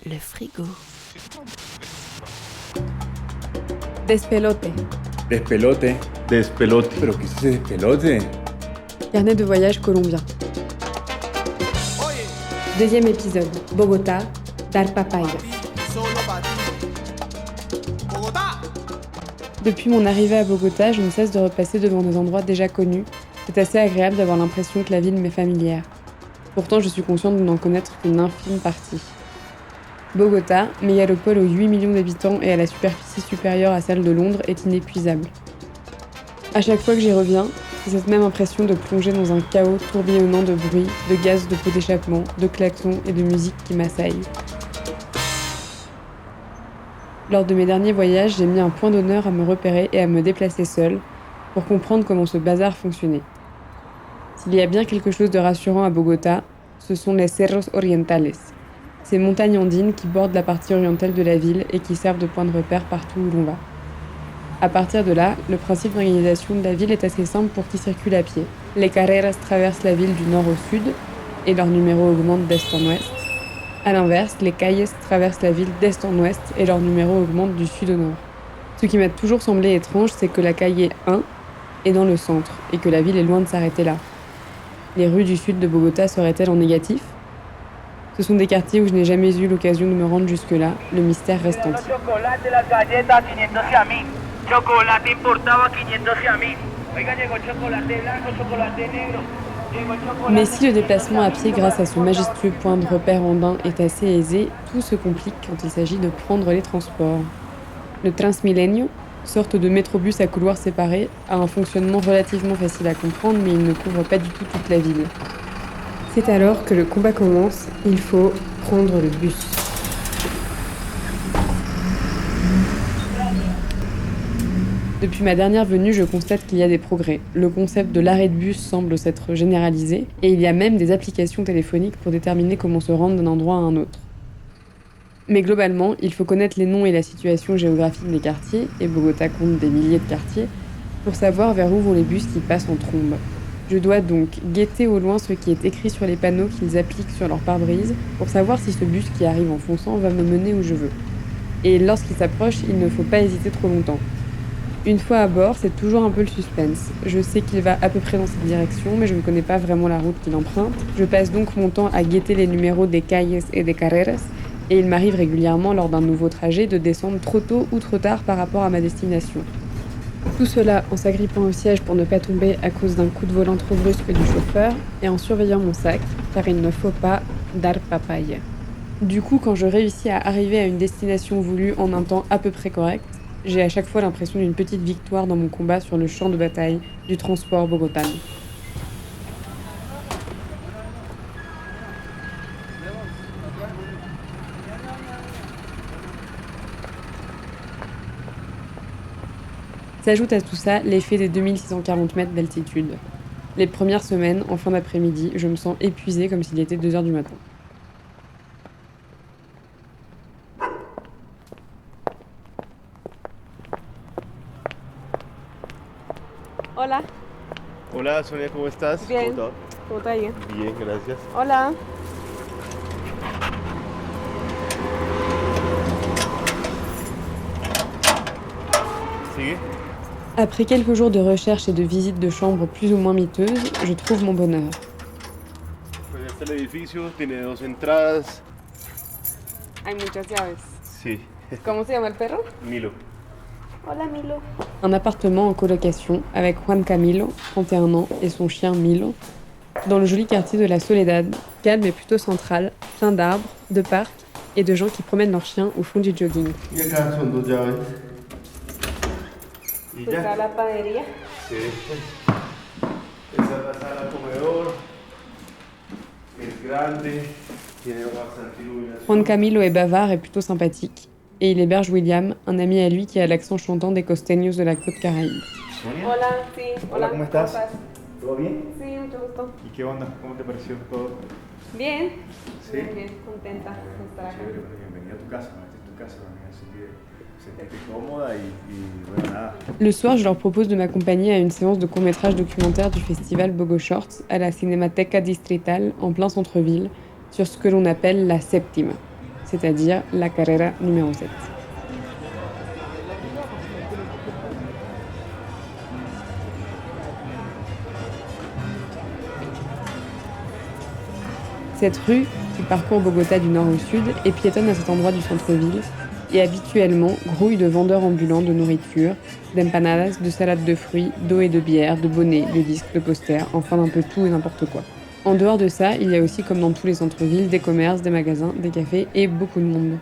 Le frigo. Despelote. Despelote. Despelote. ¿Pero qué es ese despelote? Carnet de voyage colombien. Deuxième épisode. Bogota, Dar Papaya. Depuis mon arrivée à Bogota, je ne cesse de repasser devant des endroits déjà connus. C'est assez agréable d'avoir l'impression que la ville m'est familière. Pourtant, je suis consciente de n'en connaître qu'une infime partie. Bogota, mégalopole aux 8 millions d'habitants et à la superficie supérieure à celle de Londres, est inépuisable. À chaque fois que j'y reviens, c'est cette même impression de plonger dans un chaos tourbillonnant de bruit, de gaz de pots d'échappement, de klaxons et de musique qui m'assaille. Lors de mes derniers voyages, j'ai mis un point d'honneur à me repérer et à me déplacer seule pour comprendre comment ce bazar fonctionnait. S'il y a bien quelque chose de rassurant à Bogota, ce sont les Cerros Orientales, ces montagnes andines qui bordent la partie orientale de la ville et qui servent de point de repère partout où l'on va. À partir de là, le principe d'organisation de la ville est assez simple pour qui circule à pied. Les carreras traversent la ville du nord au sud et leur numéro augmente d'est en ouest. A l'inverse, les calles traversent la ville d'est en ouest et leur numéro augmente du sud au nord. Ce qui m'a toujours semblé étrange, c'est que la calle 1 est dans le centre et que la ville est loin de s'arrêter là. Les rues du sud de Bogota seraient-elles en négatif ? Ce sont des quartiers où je n'ai jamais eu l'occasion de me rendre jusque-là, le mystère reste entier. Mais si le déplacement à pied grâce à ce majestueux point de repère andin est assez aisé, tout se complique quand il s'agit de prendre les transports. Le Transmilenio, sorte de métrobus à couloirs séparés, a un fonctionnement relativement facile à comprendre, mais il ne couvre pas du tout toute la ville. C'est alors que le combat commence, il faut prendre le bus. Depuis ma dernière venue, je constate qu'il y a des progrès. Le concept de l'arrêt de bus semble s'être généralisé, et il y a même des applications téléphoniques pour déterminer comment se rendre d'un endroit à un autre. Mais globalement, il faut connaître les noms et la situation géographique des quartiers, et Bogota compte des milliers de quartiers, pour savoir vers où vont les bus qui passent en trombe. Je dois donc guetter au loin ce qui est écrit sur les panneaux qu'ils appliquent sur leur pare-brise pour savoir si ce bus qui arrive en fonçant va me mener où je veux. Et lorsqu'il s'approche, il ne faut pas hésiter trop longtemps. Une fois à bord, c'est toujours un peu le suspense. Je sais qu'il va à peu près dans cette direction, mais je ne connais pas vraiment la route qu'il emprunte. Je passe donc mon temps à guetter les numéros des calles et des carreras, et il m'arrive régulièrement lors d'un nouveau trajet de descendre trop tôt ou trop tard par rapport à ma destination. Tout cela en s'agrippant au siège pour ne pas tomber à cause d'un coup de volant trop brusque du chauffeur et en surveillant mon sac, car il ne faut pas dar papaya. Du coup, quand je réussis à arriver à une destination voulue en un temps à peu près correct, j'ai à chaque fois l'impression d'une petite victoire dans mon combat sur le champ de bataille du transport bogotan. S'ajoute à tout ça l'effet des 2640 mètres d'altitude. Les premières semaines, en fin d'après-midi, je me sens épuisée comme s'il était 2h du matin. Hola. Hola Sonia, ¿cómo estás? Bien. ¿Cómo ¿Cómo te Bien, gracias. Hola. ¿Sigue? Après quelques jours de recherche et de visites de chambres plus ou moins miteuses, je trouve mon bonheur. Pues este es el edificio, tiene 2 entradas. Hay muchas llaves. Sí, Comment se llama el perro? Milo. Hola Milo. Un appartement en colocation avec Juan Camilo, 31 ans, et son chien Milo, dans le joli quartier de la Soledad, calme et plutôt central, plein d'arbres, de parcs et de gens qui promènent leurs chiens au fond du jogging. Y acá son 2 llaves. Y ya. la panadería. Sí. Esa es la sala comedor. Es grande. Tiene bastante iluminación. Juan Camilo est bavard et plutôt sympathique, et il héberge William, un ami à lui qui a l'accent chantant des costeños de la côte caraïbe. Sonia. Hola, sí. Hola, ¿cómo estás? ¿Todo bien? Sí, mucho gusto. ¿Y qué onda? ¿Cómo te pareció todo? Bien. Sí. Bien, contenta de estar acá. Chévere, bienvenida a tu casa, esta es tu casa, así que sentirte cómoda y bueno, nada. Le soir, je leur propose de m'accompagner à une séance de court-métrage documentaire du festival Bogo Shorts à la Cinemateca Distrital, en plein centre-ville, sur ce que l'on appelle la Séptima. c'est-à-dire la carrera numéro 7. Cette rue, qui parcourt Bogota du nord au sud, est piétonne à cet endroit du centre-ville et habituellement grouille de vendeurs ambulants de nourriture, d'empanadas, de salades de fruits, d'eau et de bière, de bonnets, de disques, de posters, enfin d'un peu tout et n'importe quoi. En dehors de ça, il y a aussi, comme dans tous les centres-villes, des commerces, des magasins, des cafés et beaucoup de monde.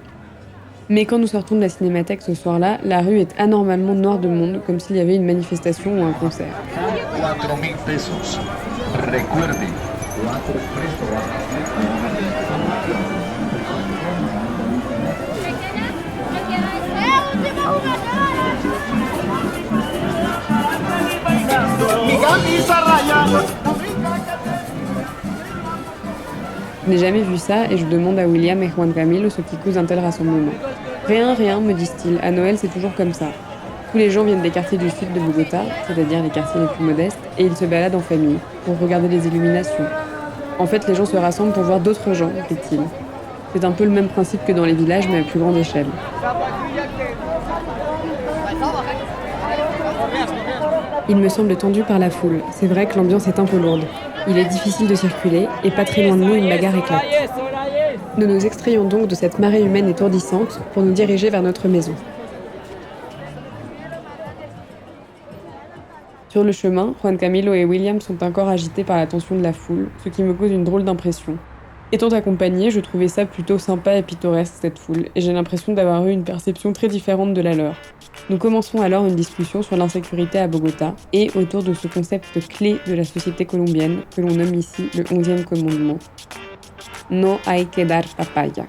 Mais quand nous sortons de la cinémathèque ce soir-là, la rue est anormalement noire de monde, comme s'il y avait une manifestation ou un concert. 4,000 pesos. Recuerde, 4 Je n'ai jamais vu ça et je demande à William et Juan Camilo ce qui cause un tel rassemblement. Rien, me disent-ils, à Noël c'est toujours comme ça. Tous les gens viennent des quartiers du sud de Bogota, c'est-à-dire les quartiers les plus modestes, et ils se baladent en famille, pour regarder les illuminations. En fait, les gens se rassemblent pour voir d'autres gens, dit-il. C'est un peu le même principe que dans les villages, mais à plus grande échelle. Il me semble tendu par la foule. C'est vrai que l'ambiance est un peu lourde. Il est difficile de circuler, et pas très loin de nous, une bagarre éclate. Nous nous extrayons donc de cette marée humaine étourdissante pour nous diriger vers notre maison. Sur le chemin, Juan Camilo et William sont encore agités par la tension de la foule, ce qui me cause une drôle d'impression. Étant accompagnée, je trouvais ça plutôt sympa et pittoresque, cette foule, et j'ai l'impression d'avoir eu une perception très différente de la leur. Nous commençons alors une discussion sur l'insécurité à Bogota, et autour de ce concept clé de la société colombienne, que l'on nomme ici le 11e commandement. No hay que dar papaya.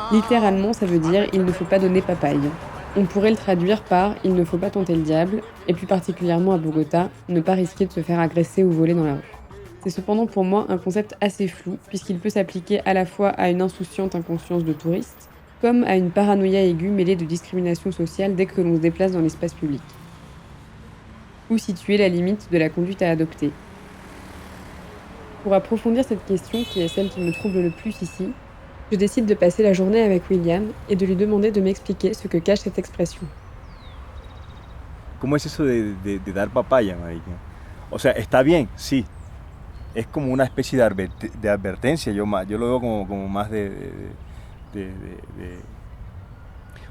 Littéralement, ça veut dire « il ne faut pas donner papaye ». On pourrait le traduire par « il ne faut pas tenter le diable » et plus particulièrement à Bogota, ne pas risquer de se faire agresser ou voler dans la rue. C'est cependant pour moi un concept assez flou puisqu'il peut s'appliquer à la fois à une insouciante inconscience de touriste comme à une paranoïa aiguë mêlée de discrimination sociale dès que l'on se déplace dans l'espace public. Où situer la limite de la conduite à adopter ? Pour approfondir cette question, qui est celle qui me trouble le plus ici, je décide de passer la journée avec William et de lui demander de m'expliquer ce que cache cette expression. ¿Cómo es eso de dar papaya, marica? O sea, está bien, sí. Es como una especie de advertencia. Yo lo veo como más de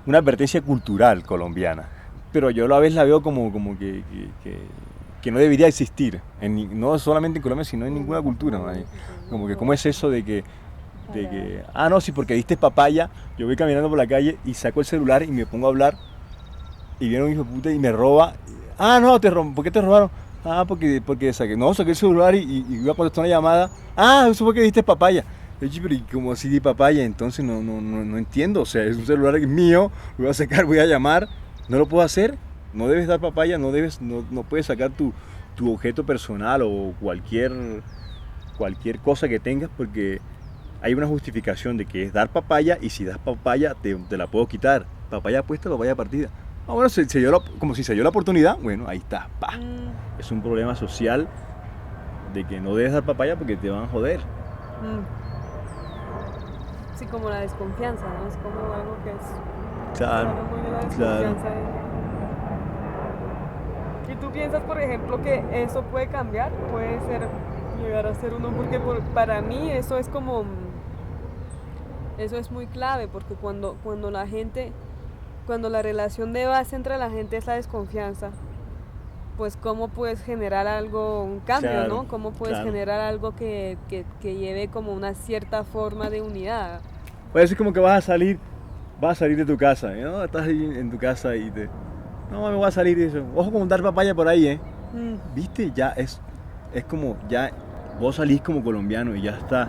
una advertencia cultural colombiana. Pero yo a la vez la veo como que no debería existir. No solamente en Colombia, sino en ninguna cultura, marica. Como que, ¿cómo es eso de que no, sí, porque diste papaya, yo voy caminando por la calle y saco el celular y me pongo a hablar y viene un hijo de puta y me roba? No, ¿por qué te robaron? Porque saqué el celular y iba a contestar una llamada. Eso fue que diste papaya. Yo, pero ¿y cómo así di papaya? Entonces no entiendo, o sea, es un celular que es mío, lo voy a sacar, voy a llamar, no lo puedo hacer, no debes dar papaya, no puedes sacar tu objeto personal o cualquier cosa que tengas porque hay una justificación de que es dar papaya y si das papaya te la puedo quitar. Papaya puesta, papaya partida. Bueno, como si se dio la oportunidad, bueno, ahí está. ¡Pah! Es un problema social de que no debes dar papaya porque te van a joder. Sí, como la desconfianza, ¿no? Es como algo que es... Claro, claro. ¿Y tú piensas, por ejemplo, que eso puede cambiar? Puede llegar a ser uno, porque para mí eso es como... Eso es muy clave, porque cuando la relación de base entre la gente es la desconfianza, pues cómo puedes generar un cambio, claro, ¿no? Cómo puedes generar algo que lleve como una cierta forma de unidad. Pues es como que vas a salir de tu casa, ¿no? Estás ahí en tu casa y no, me voy a salir y eso. Ojo con dar papaya por ahí, ¿eh? ¿Viste? Ya es como, ya vos salís como colombiano y ya está.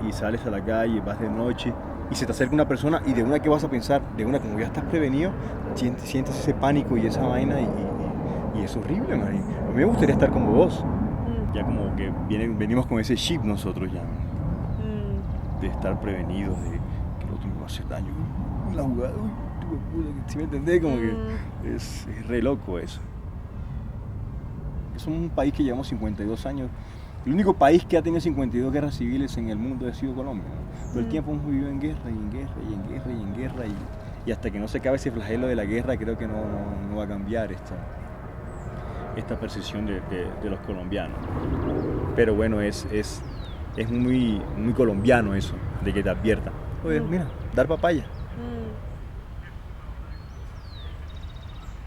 Y sales a la calle, vas de noche y se te acerca una persona y de una que vas a pensar, de una como ya estás prevenido, sientes ese pánico y esa vaina y Y es horrible, man. A mí me gustaría estar como vos. Ya como que venimos con ese chip nosotros ya. De estar prevenidos, de que el otro me va a hacer daño. La jugada, ¿sí me entendés? Como que es re loco eso. Somos un país que llevamos 52 años. El único país que ha tenido 52 guerras civiles en el mundo ha sido Colombia, ¿no? Todo el tiempo hemos vivido en guerra y en guerra y en guerra y en guerra y hasta que no se acabe ese flagelo de la guerra creo que no va a cambiar esta percepción de los colombianos. Pero bueno, es muy colombiano eso, de que te advierta. Oye, mira, dar papaya.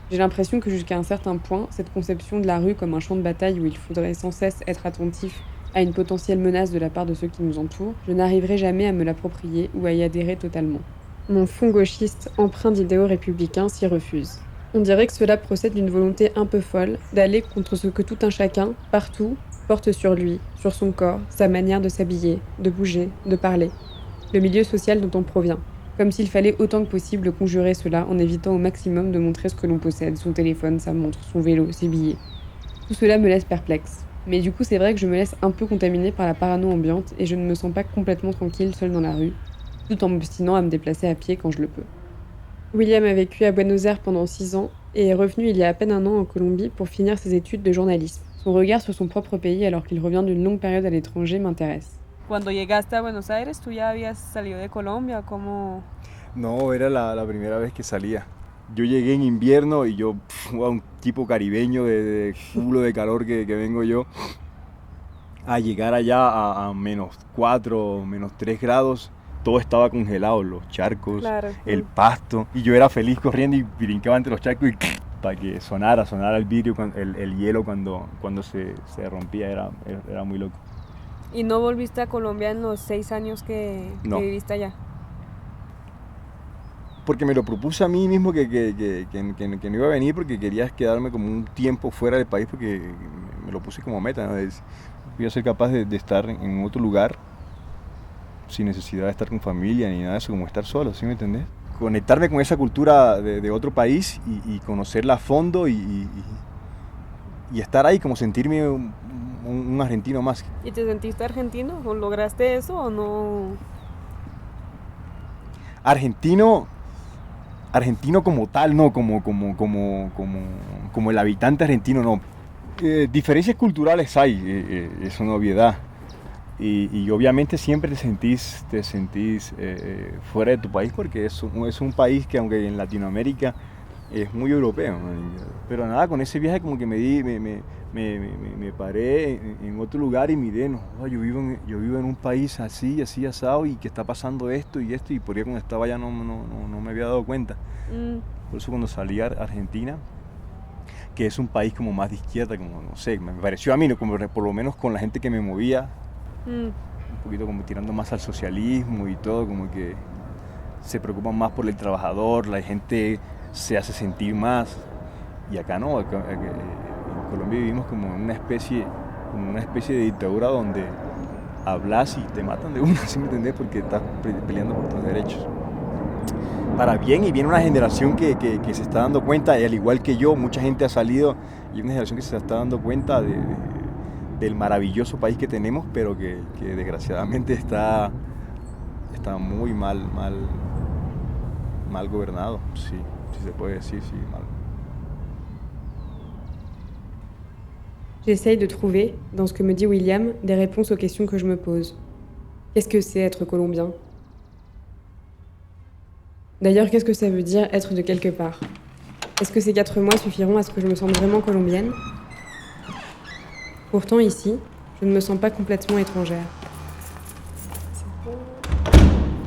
J'ai l'impression que jusqu'à un certain point, cette conception de la rue comme un champ de bataille où il faudrait sans cesse être attentif à une potentielle menace de la part de ceux qui nous entourent, je n'arriverai jamais à me l'approprier ou à y adhérer totalement. Mon fond gauchiste, empreint d'idéaux républicains, s'y refuse. On dirait que cela procède d'une volonté un peu folle d'aller contre ce que tout un chacun, partout, porte sur lui, sur son corps, sa manière de s'habiller, de bouger, de parler. Le milieu social dont on provient. Comme s'il fallait autant que possible conjurer cela en évitant au maximum de montrer ce que l'on possède, son téléphone, sa montre, son vélo, ses billets. Tout cela me laisse perplexe. Mais du coup, c'est vrai que je me laisse un peu contaminer par la parano ambiante et je ne me sens pas complètement tranquille seule dans la rue, tout en m'obstinant à me déplacer à pied quand je le peux. William a vécu à Buenos Aires pendant 6 ans et est revenu il y a à peine un an en Colombie pour finir ses études de journalisme. Son regard sur son propre pays alors qu'il revient d'une longue période à l'étranger m'intéresse. Cuando llegaste a Buenos Aires, ¿tú ya habías salido de Colombia? ¿Cómo? No, era la primera vez que salía. Yo llegué en invierno y yo, un tipo caribeño de culo de calor que vengo yo, a llegar allá a -4, -3 grados, todo estaba congelado, los charcos, Claro. el pasto, y yo era feliz corriendo y brincaba entre los charcos y para que sonara el vidrio, el hielo cuando se rompía, era muy loco. ¿Y no volviste a Colombia en los 6 años que No. viviste allá? Porque me lo propuse a mí mismo que no iba a venir porque quería quedarme como un tiempo fuera del país porque me lo puse como meta, ¿no? Voy a ser capaz de estar en otro lugar sin necesidad de estar con familia ni nada de eso, como estar solo, ¿sí me entendés? Conectarme con esa cultura de otro país y conocerla a fondo y estar ahí, como sentirme un argentino más. ¿Y te sentiste argentino? ¿O lograste eso o no? Argentino como tal, no, como el habitante argentino, no. Diferencias culturales hay, es una obviedad. Y obviamente siempre te sentís fuera de tu país porque es un país que aunque en Latinoamérica es muy europeo, ¿no? Pero nada, con ese viaje como que me paré en otro lugar y miré, no, yo vivo en un país así asado y que está pasando esto y por ahí cuando estaba allá no me había dado cuenta. Por eso cuando salí a Argentina, que es un país como más de izquierda, como no sé, me pareció a mí, ¿no? Como por lo menos con la gente que me movía, un poquito como tirando más al socialismo y todo, como que se preocupan más por el trabajador, la gente se hace sentir más. Y acá no, en Colombia vivimos como en una especie de dictadura donde hablas y te matan de una, ¿sí me entendés? Porque estás peleando por tus derechos. Para bien, y viene una generación que se está dando cuenta, al igual que yo, mucha gente ha salido, y una generación que se está dando cuenta del maravilloso país que tenemos, pero que desgraciadamente está muy mal gobernado, sí, si se puede decir, sí, mal. J'essaye de trouver, dans ce que me dit William, des réponses aux questions que je me pose. Qu'est-ce que c'est être colombien ? D'ailleurs, qu'est-ce que ça veut dire être de quelque part ? Est-ce que ces 4 mois suffiront à ce que je me sente vraiment colombienne ? Pourtant, ici, je ne me sens pas complètement étrangère.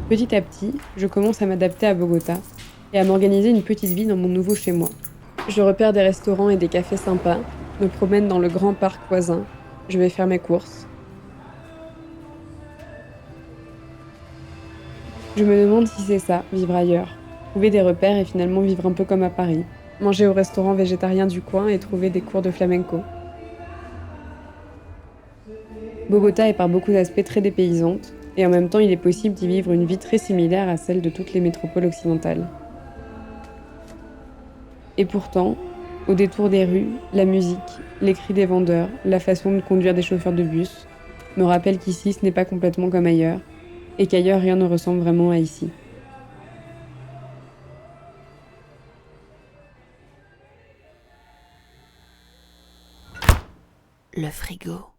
Petit à petit, je commence à m'adapter à Bogota et à m'organiser une petite vie dans mon nouveau chez-moi. Je repère des restaurants et des cafés sympas, me promène dans le grand parc voisin, je vais faire mes courses. Je me demande si c'est ça, vivre ailleurs. Trouver des repères et finalement vivre un peu comme à Paris. Manger au restaurant végétarien du coin et trouver des cours de flamenco. Bogota est par beaucoup d'aspects très dépaysante, et en même temps il est possible d'y vivre une vie très similaire à celle de toutes les métropoles occidentales. Et pourtant, Au détour des rues, la musique, les cris des vendeurs, la façon de conduire des chauffeurs de bus me rappellent qu'ici ce n'est pas complètement comme ailleurs, et qu'ailleurs rien ne ressemble vraiment à ici. Le frigo.